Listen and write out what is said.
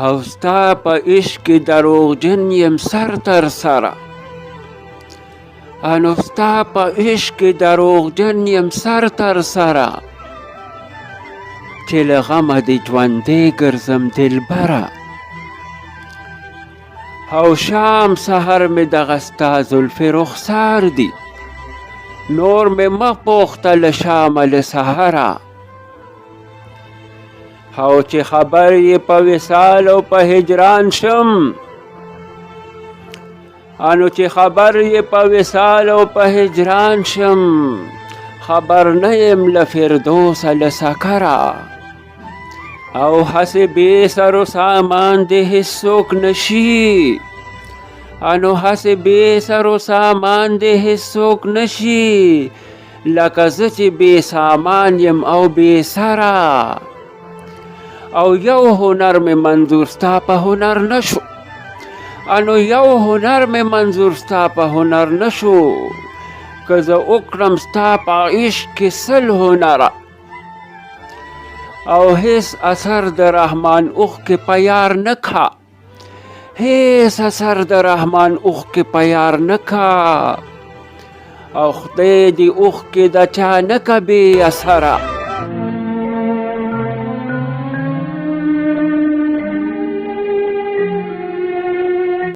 او ستا په عشق کې دروغجن یم سر تر سره انو ستا په عشق کې دروغجن یم سر تر سره چې له غمه دې ژوندی ګرځم دلبره او شام سحر مې دغه ستا زلفې رخسار دي نور مې مه پوښته له شامه له سحره او چې خبر یې په وصال او په هجران شم انو چې خبر یې په وصال او په هجران شم خبر نه یم له فردوسه له سکره او هسې بې سر و سامان دې هېڅوک نشي انو هسې بې سر و سامان دې هېڅوک نشي لکه زه چې بې سامان یم او بې سره او یو هنر مې منظور ستا په هنر نشو انو یو هنر مې منظور ستا په هنر نشو که زه وکړم ستا په عشق کې سل هنره او هیڅ اثر د رحمان اوښکې په یار نه کا هیڅ اثر د رحمان اوښکې په یار نه کا او خدای دې اوښکې د چا نه کا بې اثره